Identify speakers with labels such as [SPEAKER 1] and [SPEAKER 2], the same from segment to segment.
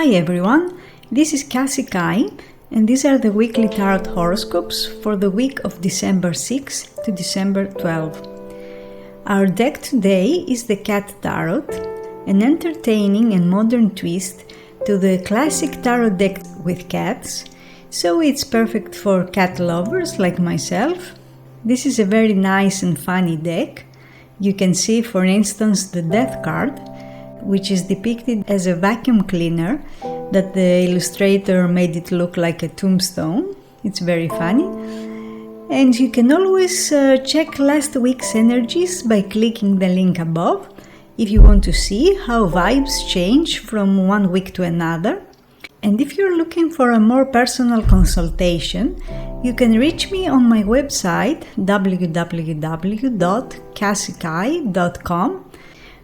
[SPEAKER 1] Hi everyone, this is Kassie and these are the weekly tarot horoscopes for the week of December 6 to December 12. Our deck today is the Cat Tarot, an entertaining and modern twist to the classic tarot deck with cats, so it's perfect for cat lovers like myself. This is a very nice and funny deck. You can see, for instance, the Death card, which is depicted as a vacuum cleaner that the illustrator made it look like a tombstone. It's very funny. And you can always check last week's energies by clicking the link above if you want to see how vibes change from one week to another. And if you're looking for a more personal consultation, you can reach me on my website www.cassiekai.com,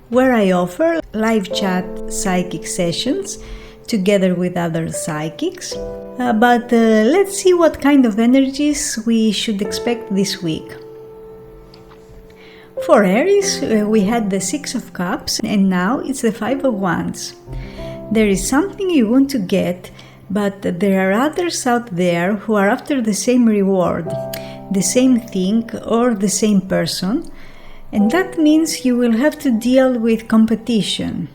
[SPEAKER 1] where I offer live chat psychic sessions together with other psychics. But let's see what kind of energies we should expect this week. For Aries, we had the Six of Cups and now it's the Five of Wands. There is something you want to get, but there are others out there who are after the same reward, the same thing or the same person. And that means you will have to deal with competition.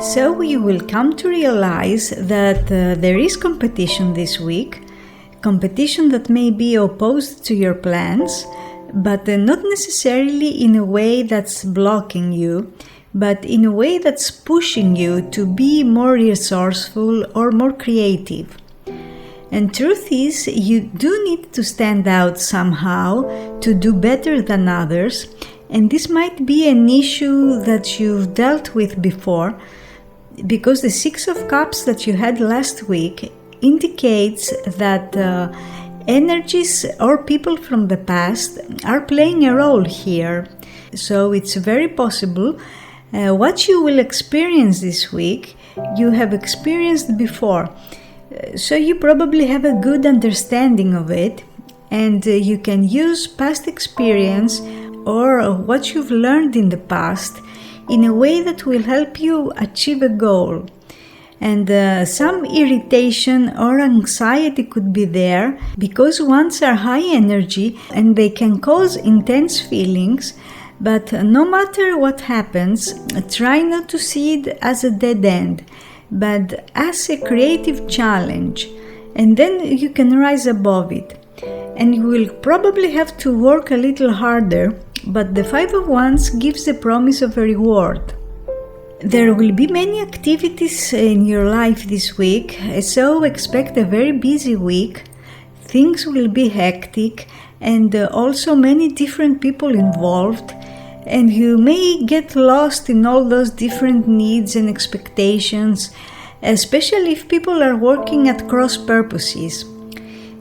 [SPEAKER 1] So you will come to realize that there is competition this week, competition that may be opposed to your plans, but not necessarily in a way that's blocking you, but in a way that's pushing you to be more resourceful or more creative. And truth is, you do need to stand out somehow to do better than others, and this might be an issue that you've dealt with before, because the Six of Cups that you had last week indicates that energies or people from the past are playing a role here. So it's very possible what you will experience this week, you have experienced before. So you probably have a good understanding of it, and you can use past experience or what you've learned in the past in a way that will help you achieve a goal. And some irritation or anxiety could be there because wands are high energy and they can cause intense feelings. But no matter what happens, try not to see it as a dead end, but as a creative challenge, and then you can rise above it. And you will probably have to work a little harder, but the Five of Wands gives the promise of a reward. There will be many activities in your life this week, so expect a very busy week. Things will be hectic and also many different people involved, and you may get lost in all those different needs and expectations, especially if people are working at cross purposes.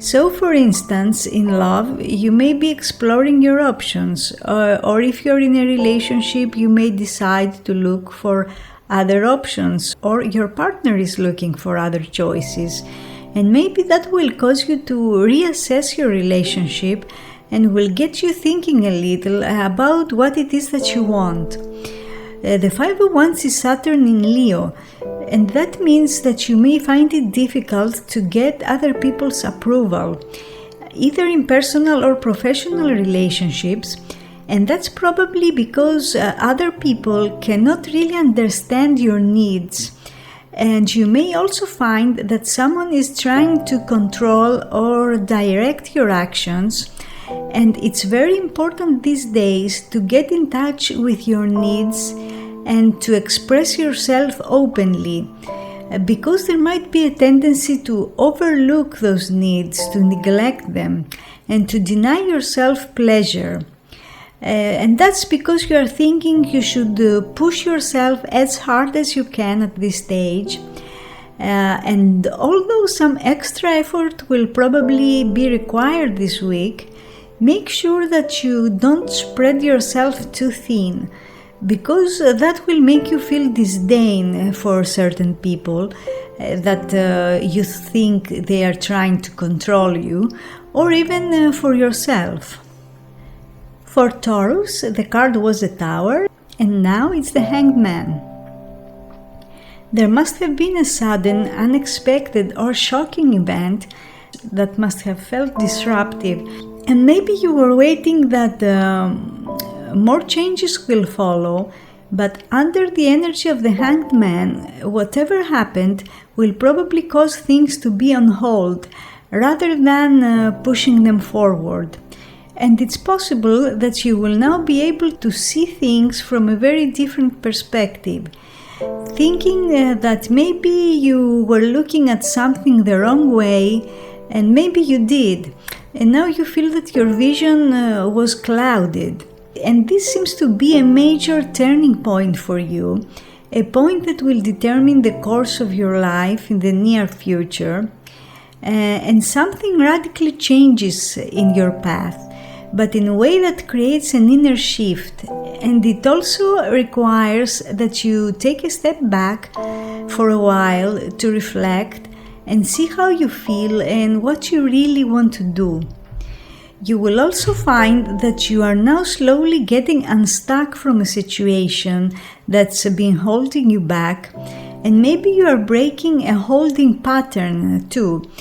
[SPEAKER 1] So, for instance, in love, you may be exploring your options, or if you're in a relationship, you may decide to look for other options, or your partner is looking for other choices. And maybe that will cause you to reassess your relationship and will get you thinking a little about what it is that you want. The Five of Wands is Saturn in Leo, and that means that you may find it difficult to get other people's approval, either in personal or professional relationships, and that's probably because other people cannot really understand your needs. And you may also find that someone is trying to control or direct your actions, and it's very important these days to get in touch with your needs and to express yourself openly, because there might be a tendency to overlook those needs, to neglect them, and to deny yourself pleasure. And that's because you are thinking you should push yourself as hard as you can at this stage. And although some extra effort will probably be required this week, make sure that you don't spread yourself too thin, because that will make you feel disdain for certain people that you think they are trying to control you, or even for yourself. For Taurus, the card was the Tower, and now it's the Hanged Man. There must have been a sudden, unexpected or shocking event that must have felt disruptive, and maybe you were waiting that more changes will follow, but under the energy of the Hanged Man, whatever happened will probably cause things to be on hold rather than pushing them forward. And it's possible that you will now be able to see things from a very different perspective, thinking that maybe you were looking at something the wrong way, and maybe you did, and now you feel that your vision was clouded. And this seems to be a major turning point for you, a point that will determine the course of your life in the near future, and something radically changes in your path, but in a way that creates an inner shift. And it also requires that you take a step back for a while to reflect and see how you feel and what you really want to do. You will also find that you are now slowly getting unstuck from a situation that's been holding you back, and maybe you are breaking a holding pattern too,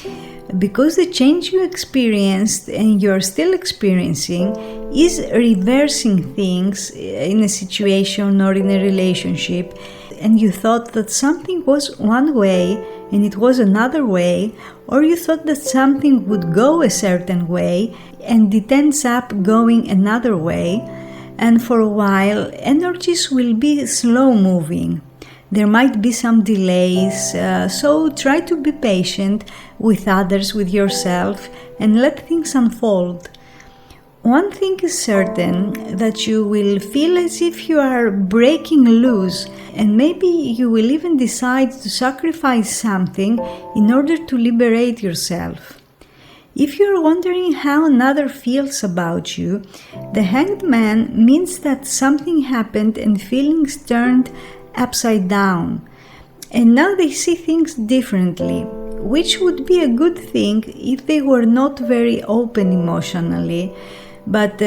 [SPEAKER 1] because the change you experienced and you're still experiencing is reversing things in a situation or in a relationship, and you thought that something was one way and it was another way, or you thought that something would go a certain way and it ends up going another way, and for a while energies will be slow moving. There might be some delays, so try to be patient with others, with yourself, and let things unfold. One thing is certain, that you will feel as if you are breaking loose, and maybe you will even decide to sacrifice something in order to liberate yourself. If you're wondering how another feels about you, the Hanged Man means that something happened and feelings turned upside down, and now they see things differently, which would be a good thing if they were not very open emotionally, but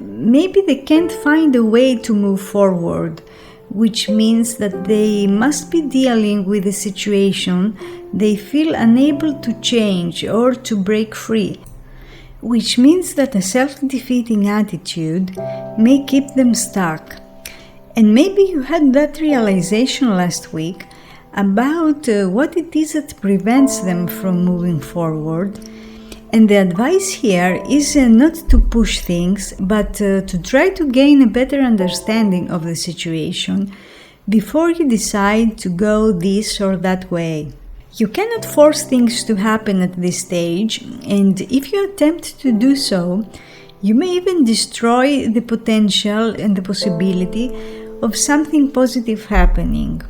[SPEAKER 1] maybe they can't find a way to move forward, which means that they must be dealing with a situation they feel unable to change or to break free, which means that a self-defeating attitude may keep them stuck. And maybe you had that realization last week about what it is that prevents them from moving forward. And the advice here is not to push things, but to try to gain a better understanding of the situation before you decide to go this or that way. You cannot force things to happen at this stage, and if you attempt to do so, you may even destroy the potential and the possibility of something positive happening.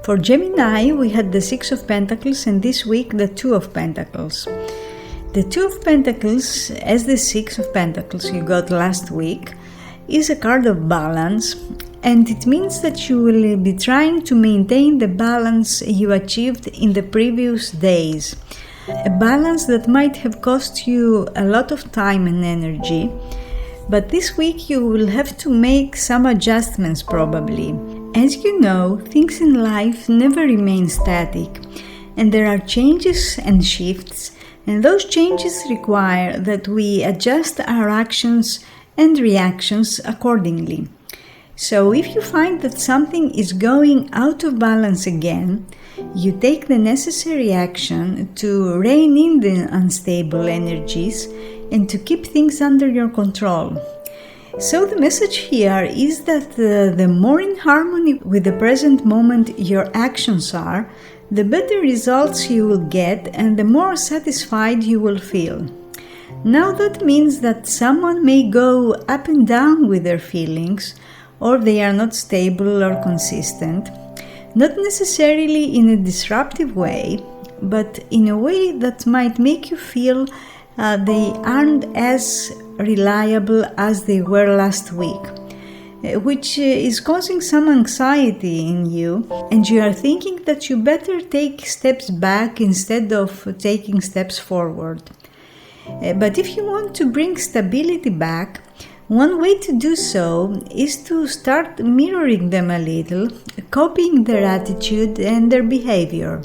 [SPEAKER 1] For Gemini, we had the Six of Pentacles, and this week the Two of Pentacles. The Two of Pentacles, as the Six of Pentacles you got last week, is a card of balance, and it means that you will be trying to maintain the balance you achieved in the previous days. A balance that might have cost you a lot of time and energy, but this week you will have to make some adjustments probably. As you know, things in life never remain static, and there are changes and shifts, and those changes require that we adjust our actions and reactions accordingly. So if you find that something is going out of balance again, you take the necessary action to rein in the unstable energies and to keep things under your control. So the message here is that the more in harmony with the present moment your actions are, the better results you will get and the more satisfied you will feel. Now that means that someone may go up and down with their feelings, or they are not stable or consistent, not necessarily in a disruptive way, but in a way that might make you feel they aren't as reliable as they were last week, which is causing some anxiety in you, and you are thinking that you better take steps back instead of taking steps forward. But if you want to bring stability back, One way to do so is to start mirroring them a little, copying their attitude and their behavior.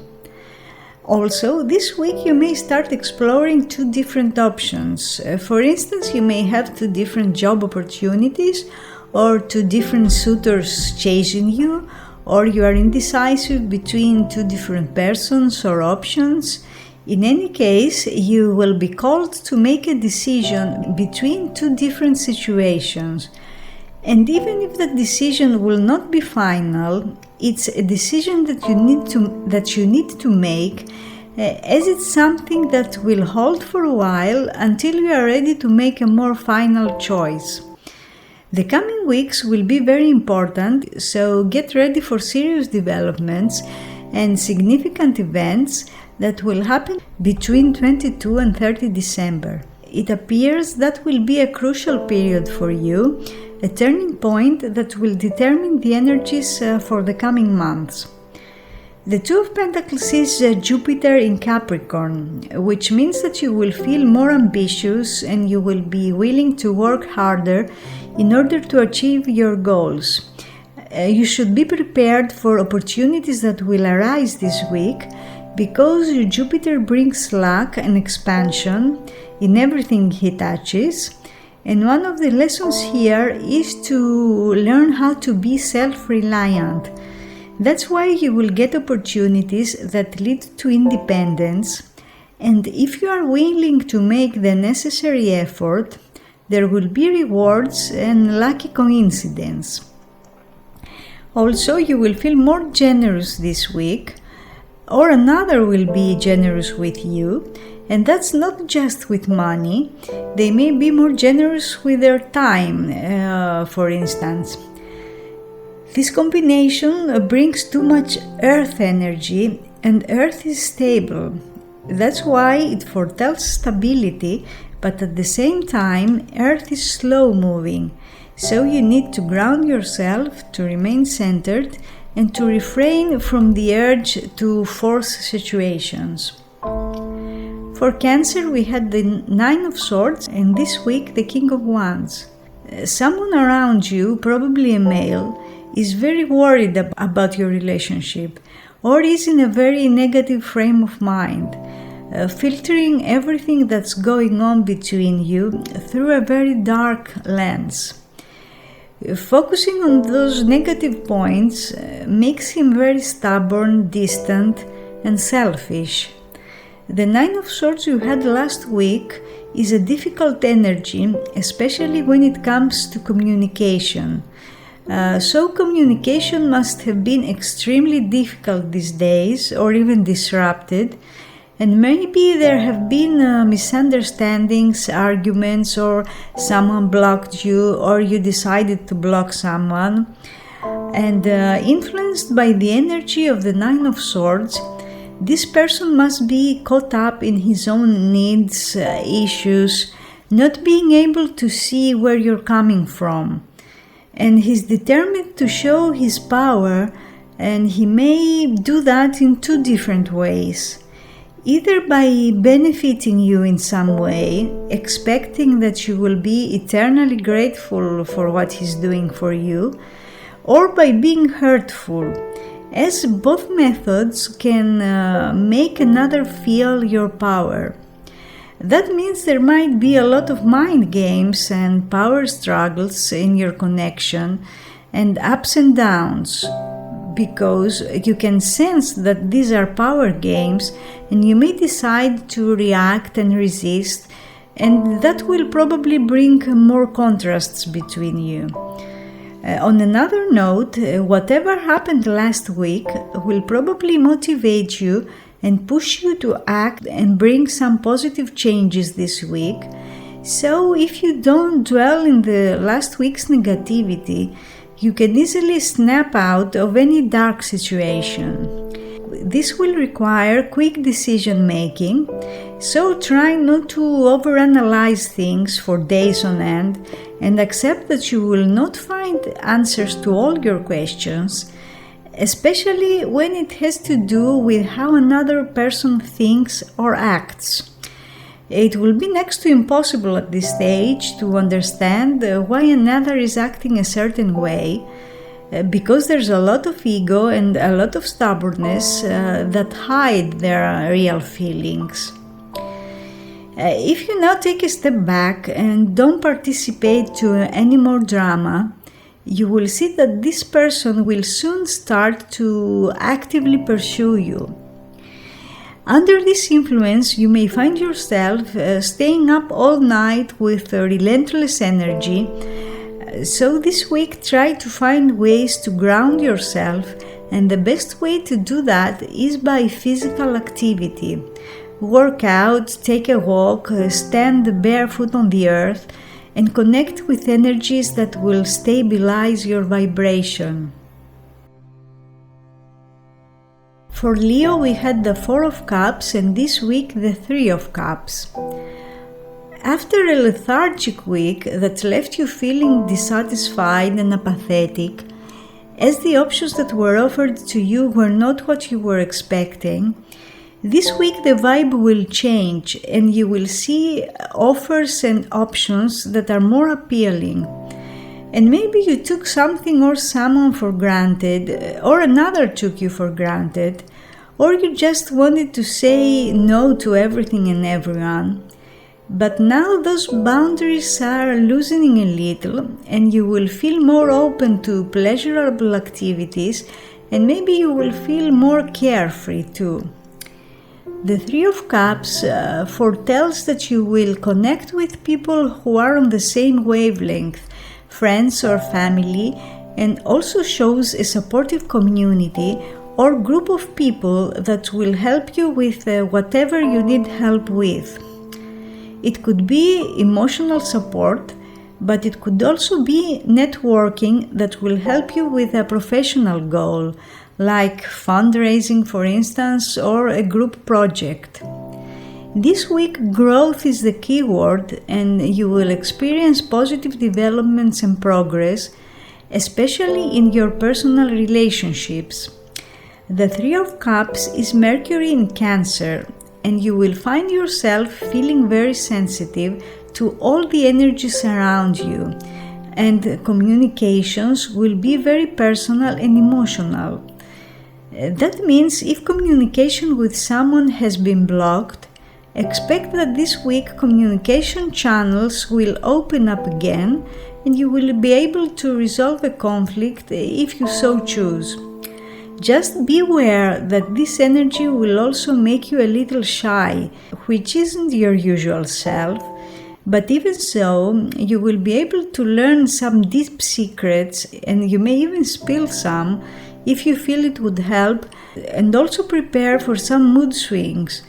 [SPEAKER 1] Also, this week you may start exploring two different options. For instance, you may have two different job opportunities, or two different suitors chasing you, or you are indecisive between two different persons or options. In any case, you will be called to make a decision between two different situations. And even if the decision will not be final, it's a decision that you need to make, as it's something that will hold for a while until you are ready to make a more final choice. The coming weeks will be very important, so get ready for serious developments and significant events that will happen between 22 and 30 December. It appears that will be a crucial period for you, a turning point that will determine the energies for the coming months. The Two of Pentacles is Jupiter in Capricorn, which means that you will feel more ambitious and you will be willing to work harder in order to achieve your goals. You should be prepared for opportunities that will arise this week, because Jupiter brings luck and expansion in everything he touches. And one of the lessons here is to learn how to be self-reliant. That's why you will get opportunities that lead to independence. And if you are willing to make the necessary effort, there will be rewards and lucky coincidence. Also, you will feel more generous this week, or another will be generous with you, and that's not just with money. They may be more generous with their time, for instance. This combination brings too much earth energy, and earth is stable. That's why it foretells stability, but at the same time, earth is slow moving. So you need to ground yourself to remain centered and to refrain from the urge to force situations. For Cancer, we had the Nine of Swords, and this week the King of Wands. Someone around you, probably a male, is very worried about your relationship, or is in a very negative frame of mind, filtering everything that's going on between you through a very dark lens. Focusing on those negative points makes him very stubborn, distant, and selfish. The Nine of Swords you had last week is a difficult energy, especially when it comes to communication. So communication must have been extremely difficult these days, or even disrupted, and maybe there have been misunderstandings, arguments, or someone blocked you, or you decided to block someone. And influenced by the energy of the Nine of Swords, this person must be caught up in his own needs, issues, not being able to see where you're coming from. And he's determined to show his power, and he may do that in two different ways. Either by benefiting you in some way, expecting that you will be eternally grateful for what he's doing for you, or by being hurtful, as both methods can make another feel your power. That means there might be a lot of mind games and power struggles in your connection, and ups and downs, because you can sense that these are power games, and you may decide to react and resist, and that will probably bring more contrasts between you. On another note, whatever happened last week will probably motivate you and push you to act and bring some positive changes this week. So if you don't dwell in the last week's negativity, you can easily snap out of any dark situation. This will require quick decision making, so try not to overanalyze things for days on end, and accept that you will not find answers to all your questions, especially when it has to do with how another person thinks or acts. It will be next to impossible at this stage to understand why another is acting a certain way, because there's a lot of ego and a lot of stubbornness that hide their real feelings. If you now take a step back and don't participate to any more drama, you will see that this person will soon start to actively pursue you. Under this influence, you may find yourself staying up all night with a relentless energy. So this week, try to find ways to ground yourself, and the best way to do that is by physical activity. Work out, take a walk, stand barefoot on the earth, and connect with energies that will stabilize your vibration. For Leo, we had the Four of Cups, and this week the Three of Cups. After a lethargic week that left you feeling dissatisfied and apathetic, as the options that were offered to you were not what you were expecting, this week the vibe will change and you will see offers and options that are more appealing. And maybe you took something or someone for granted, or another took you for granted, or you just wanted to say no to everything and everyone. But now those boundaries are loosening a little and you will feel more open to pleasurable activities, and maybe you will feel more carefree too. The Three of Cups foretells that you will connect with people who are on the same wavelength, friends or family, and also shows a supportive community or group of people that will help you with whatever you need help with. It could be emotional support, but it could also be networking that will help you with a professional goal, like fundraising, for instance, or a group project. This week, growth is the key word, and you will experience positive developments and progress, especially in your personal relationships. The Three of Cups is Mercury in Cancer, and you will find yourself feeling very sensitive to all the energies around you, and communications will be very personal and emotional. That means if communication with someone has been blocked, expect that this week communication channels will open up again and you will be able to resolve a conflict if you so choose. Just be aware that this energy will also make you a little shy, which isn't your usual self, but even so, you will be able to learn some deep secrets, and you may even spill some if you feel it would help, and also prepare for some mood swings.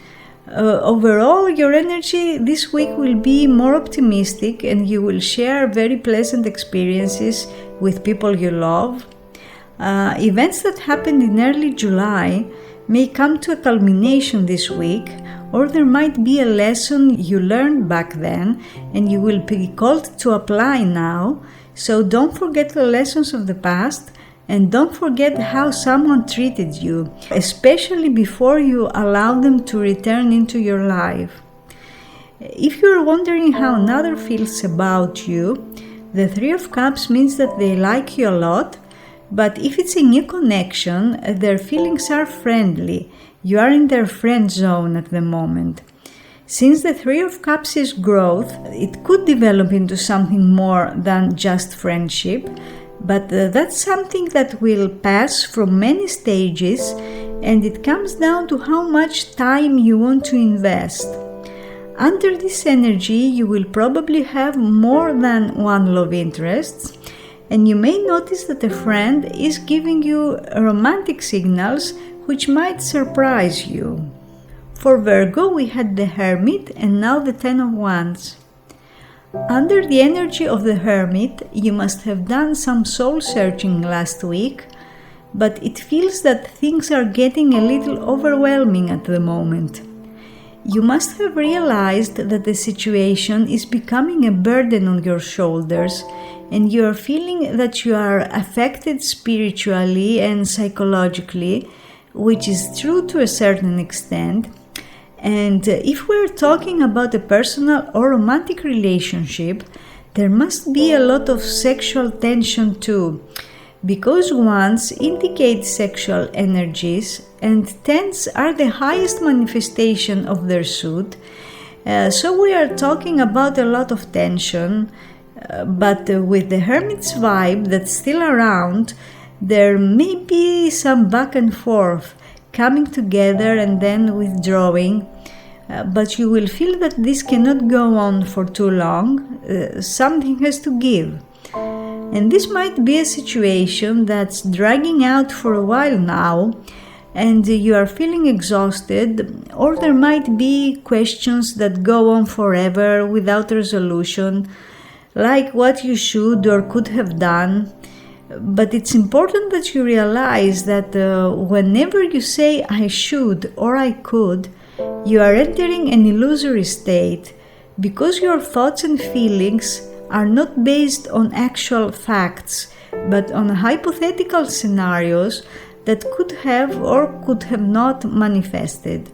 [SPEAKER 1] Overall, your energy this week will be more optimistic, and you will share very pleasant experiences with people you love. Events that happened in early July may come to a culmination this week, or there might be a lesson you learned back then and you will be called to apply now. So don't forget the lessons of the past, and don't forget how someone treated you, especially before you allow them to return into your life. If you're wondering how another feels about you, the Three of Cups means that they like you a lot, but if it's a new connection, their feelings are friendly. You are in their friend zone at the moment. Since the Three of Cups is growth, it could develop into something more than just friendship, but that's something that will pass from many stages, and it comes down to how much time you want to invest. Under this energy, you will probably have more than one love interest, and you may notice that a friend is giving you romantic signals which might surprise you. For Virgo, we had the Hermit and now the Ten of Wands. Under the energy of the Hermit, you must have done some soul searching last week, but it feels that things are getting a little overwhelming at the moment. You must have realized that the situation is becoming a burden on your shoulders, and you are feeling that you are affected spiritually and psychologically, which is true to a certain extent, And if we're talking about a personal or romantic relationship, there must be a lot of sexual tension too, because wands indicate sexual energies and tens are the highest manifestation of their suit. So we are talking about a lot of tension, but with the Hermit's vibe that's still around, there may be some back and forth, coming together and then withdrawing, but you will feel that this cannot go on for too long. Something has to give. And this might be a situation that's dragging out for a while now, and you are feeling exhausted, or there might be questions that go on forever without resolution, like what you should or could have done. But it's important that you realize that whenever you say I should or I could, you are entering an illusory state, because your thoughts and feelings are not based on actual facts, but on hypothetical scenarios that could have or could have not manifested.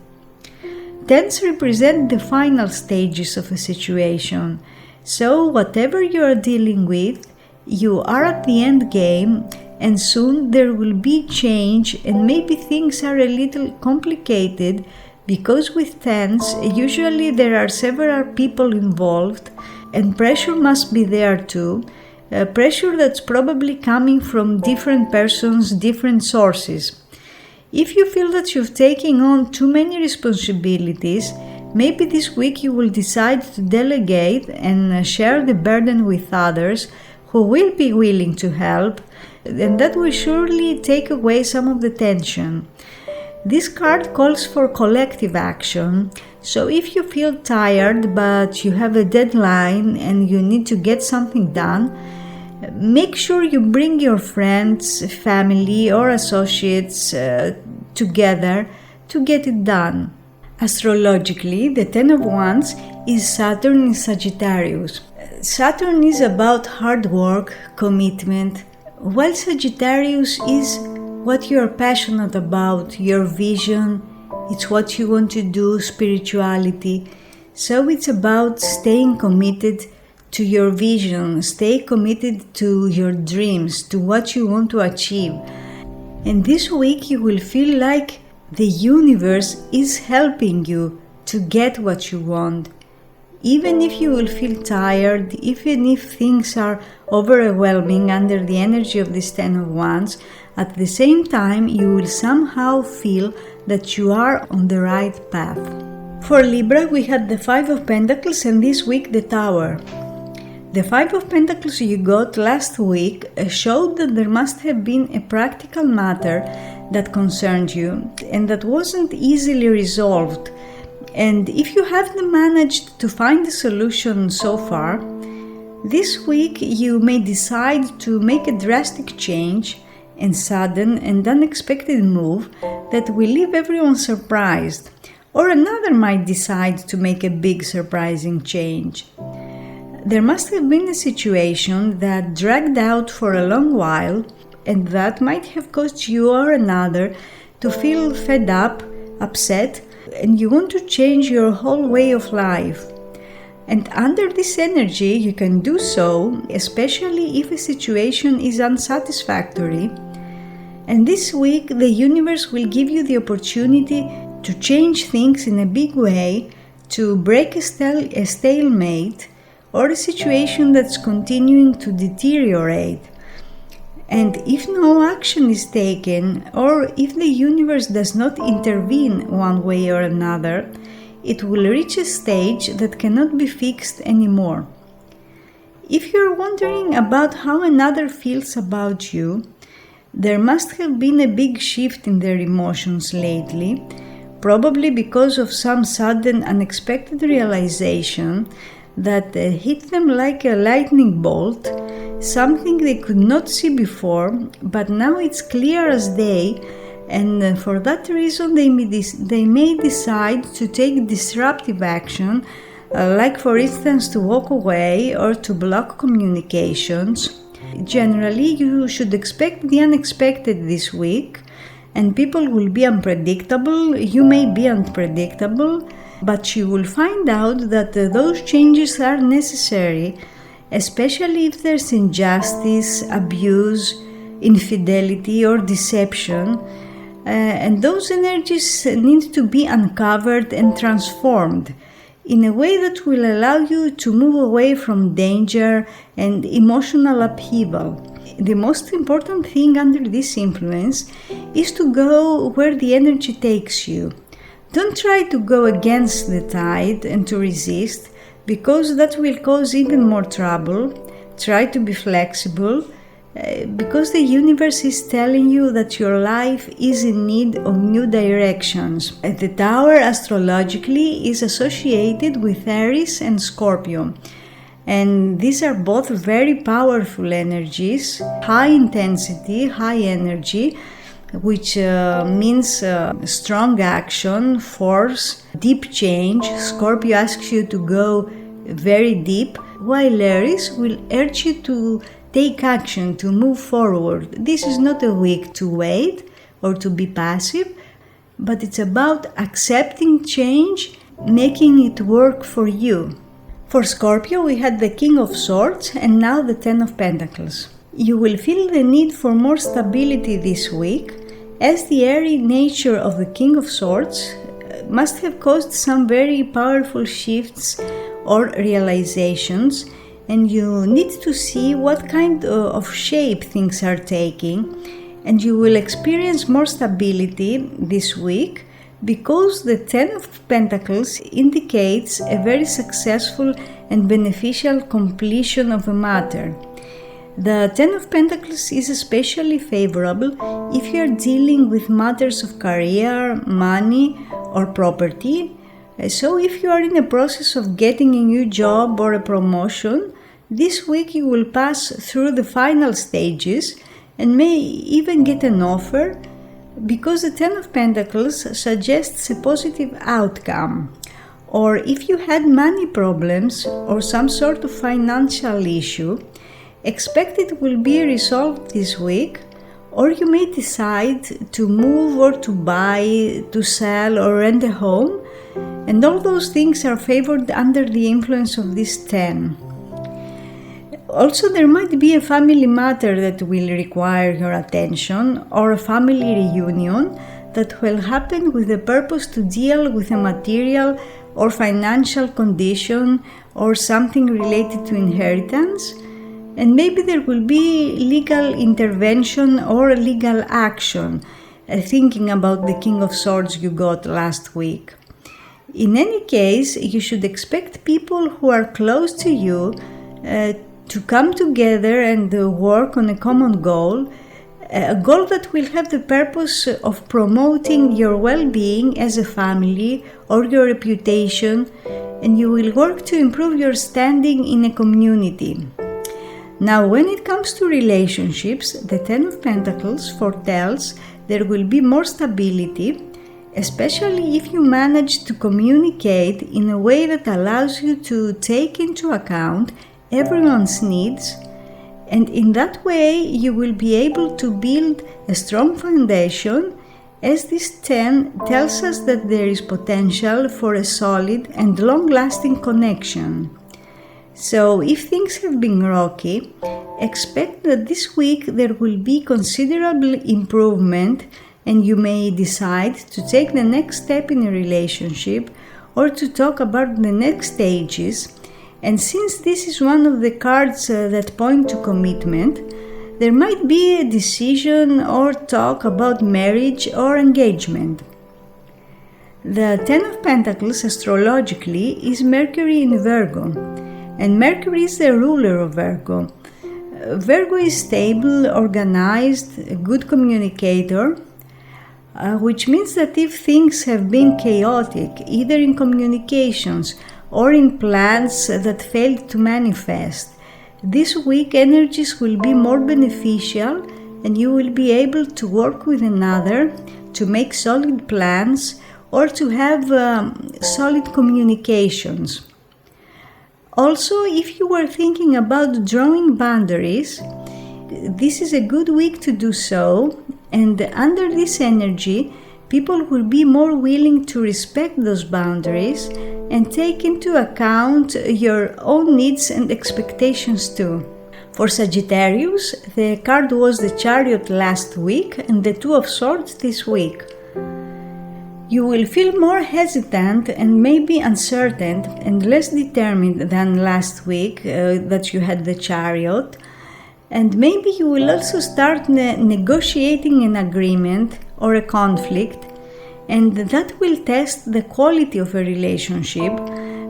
[SPEAKER 1] Tens represent the final stages of a situation, so whatever you are dealing with, you are at the end game, and soon there will be change, and maybe things are a little complicated, because with tens, usually there are several people involved, and pressure must be there too, pressure that's probably coming from different persons, different sources. If you feel that you've taken on too many responsibilities, maybe this week you will decide to delegate and share the burden with others who will be willing to help, and that will surely take away some of the tension. This card calls for collective action, so if you feel tired but you have a deadline and you need to get something done, make sure you bring your friends, family or associates together to get it done. Astrologically, the Ten of Wands is Saturn in Sagittarius. Saturn is about hard work, commitment, while Sagittarius is what you are passionate about, your vision, it's what you want to do, spirituality. So it's about staying committed to your vision, stay committed to your dreams, to what you want to achieve. And this week you will feel like the universe is helping you to get what you want. Even if you will feel tired, even if things are overwhelming under the energy of this Ten of Wands, at the same time you will somehow feel that you are on the right path. For Libra, we had the Five of Pentacles and this week the Tower. The Five of Pentacles you got last week showed that there must have been a practical matter that concerned you and that wasn't easily resolved. And if you haven't managed to find a solution so far, this week you may decide to make a drastic change and sudden and unexpected move that will leave everyone surprised, or another might decide to make a big surprising change. There must have been a situation that dragged out for a long while, and that might have caused you or another to feel fed up, upset, and you want to change your whole way of life. And under this energy you can do so, especially if a situation is unsatisfactory. And this week the universe will give you the opportunity to change things in a big way, to break a stalemate or a situation that's continuing to deteriorate. And if no action is taken, or if the universe does not intervene one way or another, it will reach a stage that cannot be fixed anymore. If you're wondering about how another feels about you, there must have been a big shift in their emotions lately, probably because of some sudden unexpected realization that hit them like a lightning bolt, something they could not see before, but now it's clear as day, and for that reason they may decide to take disruptive action, like for instance to walk away or to block communications. Generally, you should expect the unexpected this week, and people will be unpredictable. You may be unpredictable, but you will find out that those changes are necessary, especially if there's injustice, abuse, infidelity, or deception. And those energies need to be uncovered and transformed in a way that will allow you to move away from danger and emotional upheaval. The most important thing under this influence is to go where the energy takes you. Don't try to go against the tide and to resist, because that will cause even more trouble. Try to be flexible, because the universe is telling you that your life is in need of new directions. The Tower astrologically is associated with Aries and Scorpio, and these are both very powerful energies, high intensity, high energy, which means strong action, force, deep change. Scorpio asks you to go very deep, while Aries will urge you to take action, to move forward. This is not a week to wait or to be passive, but it's about accepting change, making it work for you. For Scorpio, we had the King of Swords and now the Ten of Pentacles. You will feel the need for more stability this week, as the airy nature of the King of Swords must have caused some very powerful shifts or realizations, and you need to see what kind of shape things are taking, and you will experience more stability this week because the Ten of Pentacles indicates a very successful and beneficial completion of a matter. The Ten of Pentacles is especially favorable if you are dealing with matters of career, money, or property. So if you are in the process of getting a new job or a promotion, this week you will pass through the final stages and may even get an offer, because the Ten of Pentacles suggests a positive outcome. Or if you had money problems or some sort of financial issue, expect it will be resolved this week, or you may decide to move or to buy, to sell or rent a home, and all those things are favored under the influence of this 10. Also, there might be a family matter that will require your attention, or a family reunion that will happen with the purpose to deal with a material or financial condition or something related to inheritance. And maybe there will be legal intervention or legal action, thinking about the King of Swords you got last week. In any case, you should expect people who are close to you to come together and work on a common goal, a goal that will have the purpose of promoting your well-being as a family or your reputation, and you will work to improve your standing in a community. Now, when it comes to relationships, the Ten of Pentacles foretells there will be more stability, especially if you manage to communicate in a way that allows you to take into account everyone's needs, and in that way you will be able to build a strong foundation, as this 10 tells us that there is potential for a solid and long-lasting connection. So if things have been rocky, expect that this week there will be considerable improvement, and you may decide to take the next step in a relationship or to talk about the next stages. And since this is one of the cards that point to commitment, there might be a decision or talk about marriage or engagement. The Ten of Pentacles astrologically is Mercury in Virgo, and Mercury is the ruler of Virgo. Virgo is stable, organized, a good communicator, which means that if things have been chaotic, either in communications or in plans that failed to manifest, this week energies will be more beneficial, and you will be able to work with another to make solid plans or to have solid communications. Also, if you were thinking about drawing boundaries, this is a good week to do so, And under this energy, people will be more willing to respect those boundaries and take into account your own needs and expectations too. For Sagittarius, the card was the Chariot last week and the Two of Swords this week. You will feel more hesitant and maybe uncertain and less determined than last week that you had the Chariot. And maybe you will also start negotiating an agreement or a conflict, and that will test the quality of a relationship,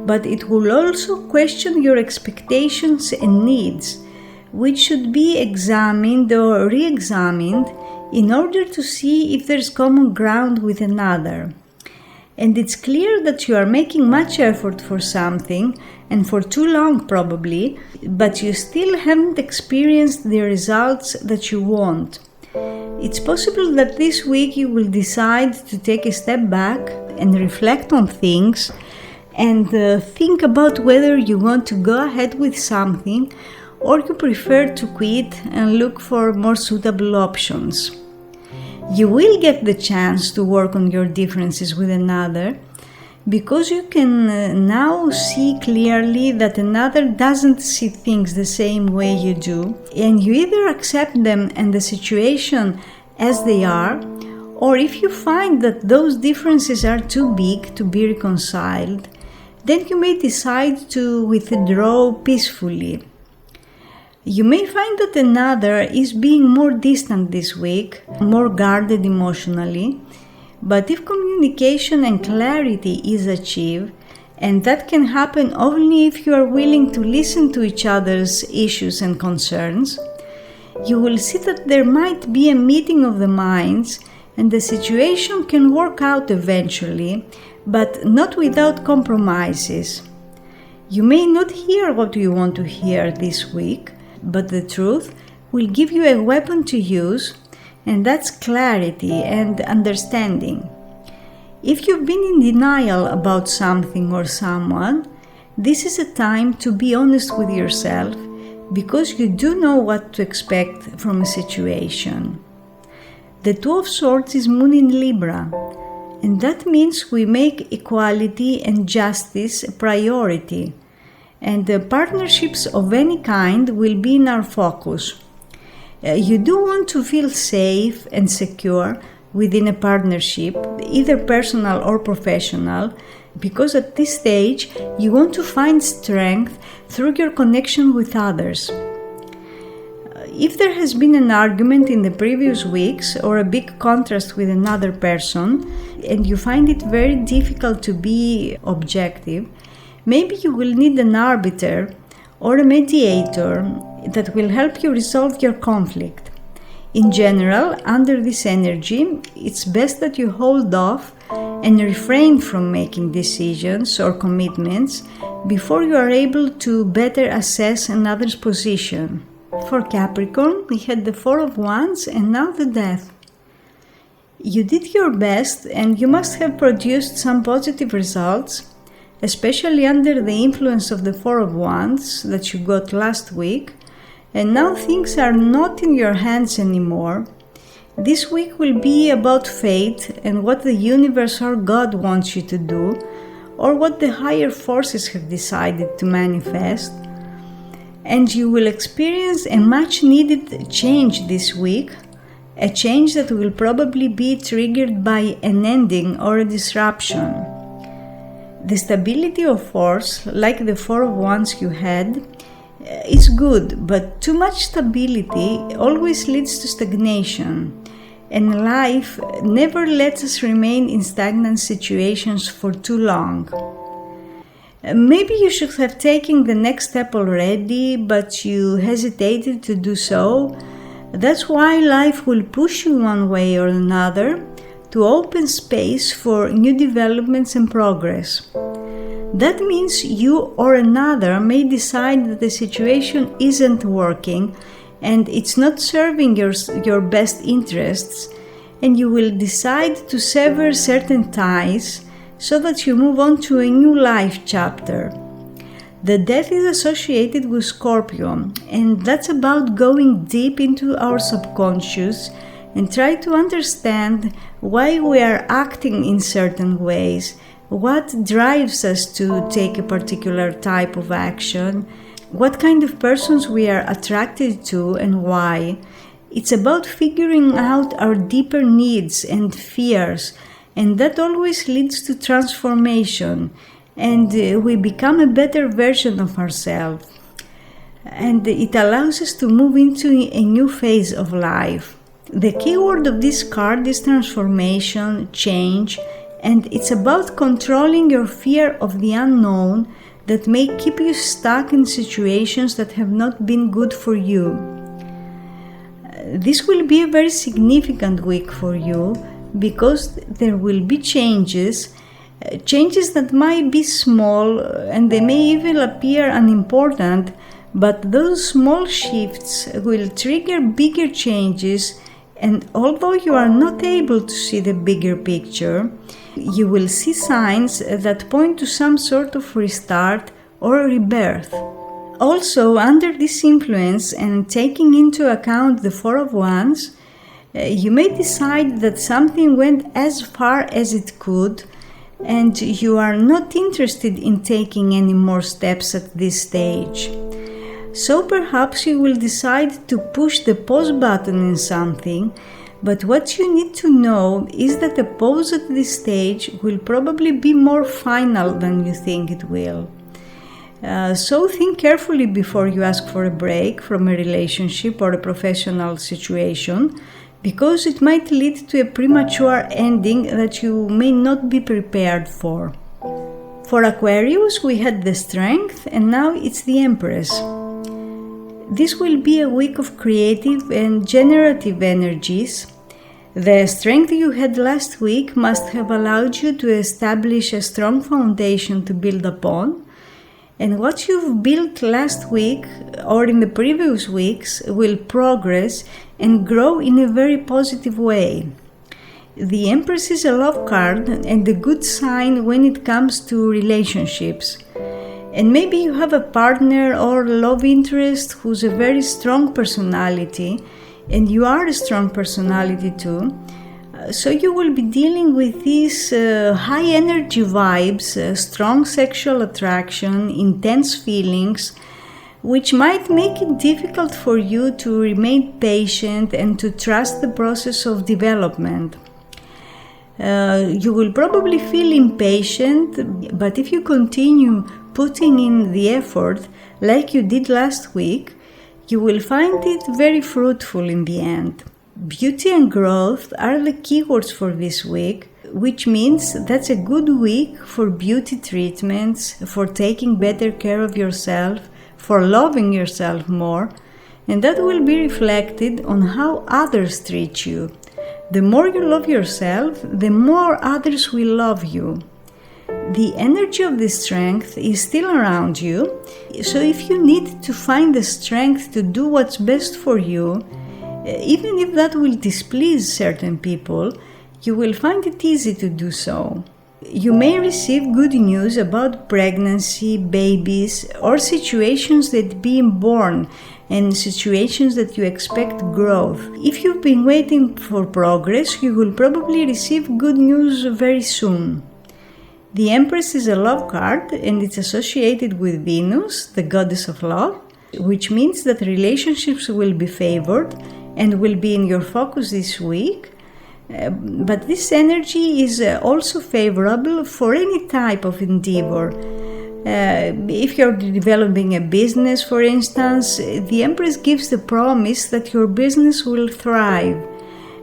[SPEAKER 1] but it will also question your expectations and needs, which should be examined or re-examined in order to see if there's common ground with another. And it's clear that you are making much effort for something, and for too long probably, but you still haven't experienced the results that you want. It's possible that this week you will decide to take a step back and reflect on things and think about whether you want to go ahead with something or you prefer to quit and look for more suitable options. You will get the chance to work on your differences with another because you can now see clearly that another doesn't see things the same way you do, and you either accept them and the situation as they are, or if you find that those differences are too big to be reconciled, then you may decide to withdraw peacefully. You may find that another is being more distant this week, more guarded emotionally, but if communication and clarity is achieved, and that can happen only if you are willing to listen to each other's issues and concerns, you will see that there might be a meeting of the minds and the situation can work out eventually, but not without compromises. You may not hear what you want to hear this week, but the truth will give you a weapon to use, and that's clarity and understanding. If you've been in denial about something or someone, this is a time to be honest with yourself because you do know what to expect from a situation. The Two of Swords is Moon in Libra, and that means we make equality and justice a priority, and the partnerships of any kind will be in our focus. You do want to feel safe and secure within a partnership, either personal or professional, because at this stage you want to find strength through your connection with others. If there has been an argument in the previous weeks or a big contrast with another person, and you find it very difficult to be objective, maybe you will need an arbiter or a mediator that will help you resolve your conflict. In general, under this energy, it's best that you hold off and refrain from making decisions or commitments before you are able to better assess another's position. For Capricorn, we had the Four of Wands and now the Death. You did your best and you must have produced some positive results, especially under the influence of the Four of Wands that you got last week, and now things are not in your hands anymore. This week will be about fate and what the universe or God wants you to do, or what the higher forces have decided to manifest. And you will experience a much needed change this week, a change that will probably be triggered by an ending or a disruption. The stability of force, like the Four of Wands you had, is good, but too much stability always leads to stagnation, and life never lets us remain in stagnant situations for too long. Maybe you should have taken the next step already, but you hesitated to do so. That's why life will push you one way or another to open space for new developments and progress. That means you or another may decide that the situation isn't working and it's not serving your best interests, and you will decide to sever certain ties so that you move on to a new life chapter. The Death is associated with Scorpio, and that's about going deep into our subconscious and try to understand why we are acting in certain ways, what drives us to take a particular type of action, what kind of persons we are attracted to and why. It's about figuring out our deeper needs and fears, and that always leads to transformation, and we become a better version of ourselves. And it allows us to move into a new phase of life. The key word of this card is transformation, change, and it's about controlling your fear of the unknown that may keep you stuck in situations that have not been good for you. This will be a very significant week for you because there will be changes that might be small and they may even appear unimportant, but those small shifts will trigger bigger changes, and although you are not able to see the bigger picture, you will see signs that point to some sort of restart or rebirth. Also, under this influence and taking into account the Four of Wands, you may decide that something went as far as it could and you are not interested in taking any more steps at this stage. So perhaps you will decide to push the pause button in something, but what you need to know is that a pause at this stage will probably be more final than you think it will. So think carefully before you ask for a break from a relationship or a professional situation, because it might lead to a premature ending that you may not be prepared for. For Aquarius, we had the Strength, and now it's the Empress. This will be a week of creative and generative energies. The strength you had last week must have allowed you to establish a strong foundation to build upon. And what you've built last week or in the previous weeks will progress and grow in a very positive way. The Empress is a love card and a good sign when it comes to relationships. And maybe you have a partner or love interest who's a very strong personality, and you are a strong personality too. So you will be dealing with these high energy vibes, strong sexual attraction, intense feelings, which might make it difficult for you to remain patient and to trust the process of development. You will probably feel impatient, but if you continue putting in the effort like you did last week, you will find it very fruitful in the end. Beauty and growth are the keywords for this week, which means that's a good week for beauty treatments, for taking better care of yourself, for loving yourself more, and that will be reflected on how others treat you. The more you love yourself, the more others will love you. The energy of the Strength is still around you, so if you need to find the strength to do what's best for you, even if that will displease certain people, you will find it easy to do so. You may receive good news about pregnancy, babies, or situations that being born and situations that you expect growth. If you've been waiting for progress, you will probably receive good news very soon. The Empress is a love card and it's associated with Venus, the goddess of love, which means that relationships will be favored and will be in your focus this week. But this energy is also favorable for any type of endeavor. If you're developing a business, for instance, the Empress gives the promise that your business will thrive.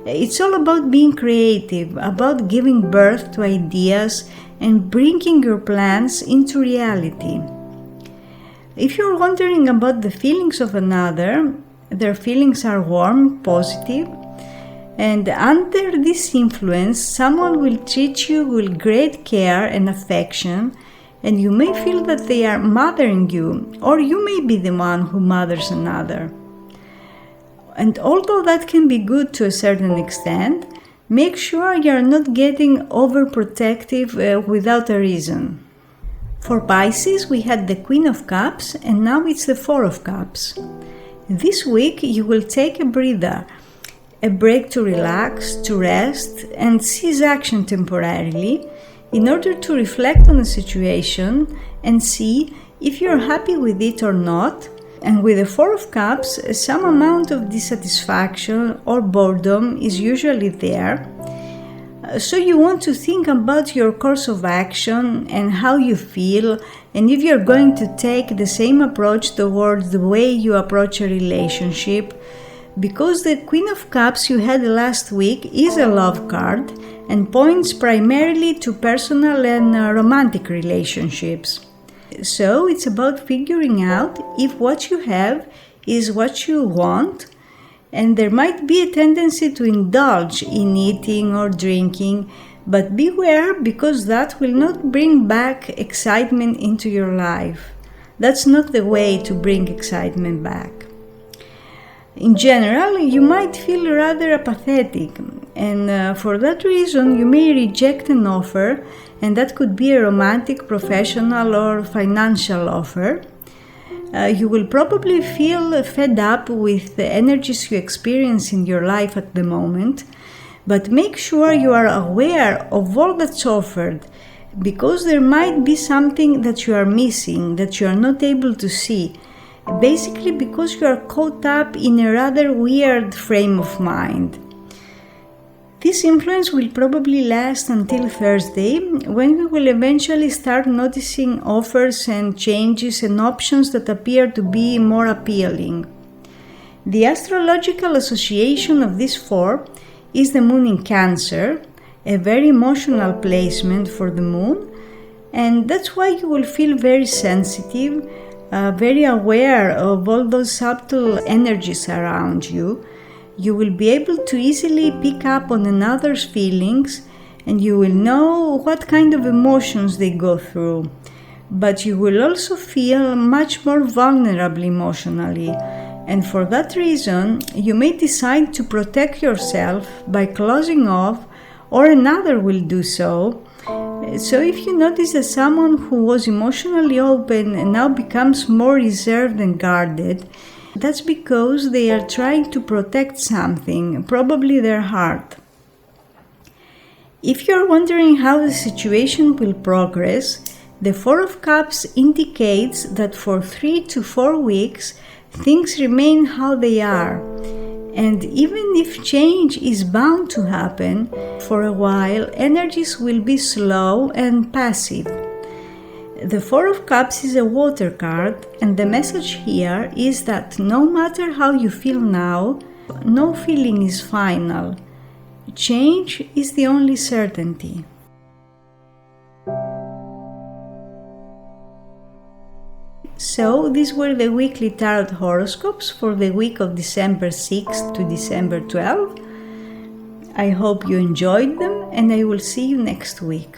[SPEAKER 1] It's all about being creative, about giving birth to ideas and bringing your plans into reality. If you're wondering about the feelings of another, their feelings are warm, positive, and under this influence, someone will treat you with great care and affection, and you may feel that they are mothering you, or you may be the one who mothers another. And although that can be good to a certain extent, make sure you are not getting overprotective without a reason. For Pisces, we had the Queen of Cups, and now it's the Four of Cups. This week, you will take a breather. a break to relax, to rest, and cease action temporarily in order to reflect on the situation and see if you're happy with it or not. And with the Four of Cups, some amount of dissatisfaction or boredom is usually there. So you want to think about your course of action and how you feel, and if you're going to take the same approach towards the way you approach a relationship, because the Queen of Cups you had last week is a love card and points primarily to personal and romantic relationships. So it's about figuring out if what you have is what you want, and there might be a tendency to indulge in eating or drinking, but beware, because that will not bring back excitement into your life. That's not the way to bring excitement back. In general, you might feel rather apathetic, and for that reason you may reject an offer, and that could be a romantic, professional, or financial offer. You will probably feel fed up with the energies you experience in your life at the moment, but make sure you are aware of all that's offered, because there might be something that you are missing, that you are not able to see, basically because you are caught up in a rather weird frame of mind. This influence will probably last until Thursday, when we will eventually start noticing offers and changes and options that appear to be more appealing. The astrological association of these four is the Moon in Cancer, a very emotional placement for the Moon, and that's why you will feel very sensitive, very aware of all those subtle energies around you. You will be able to easily pick up on another's feelings, and you will know what kind of emotions they go through. But you will also feel much more vulnerable emotionally, and for that reason you may decide to protect yourself by closing off, or another will do so. So if you notice that someone who was emotionally open and now becomes more reserved and guarded, that's because they are trying to protect something, probably their heart. If you're wondering how the situation will progress, the Four of Cups indicates that for 3 to 4 weeks things remain how they are. And even if change is bound to happen, for a while energies will be slow and passive. The Four of Cups is a water card, and the message here is that no matter how you feel now, no feeling is final. Change is the only certainty. So these were the weekly tarot horoscopes for the week of December 6th to December 12th. I hope you enjoyed them, and I will see you next week.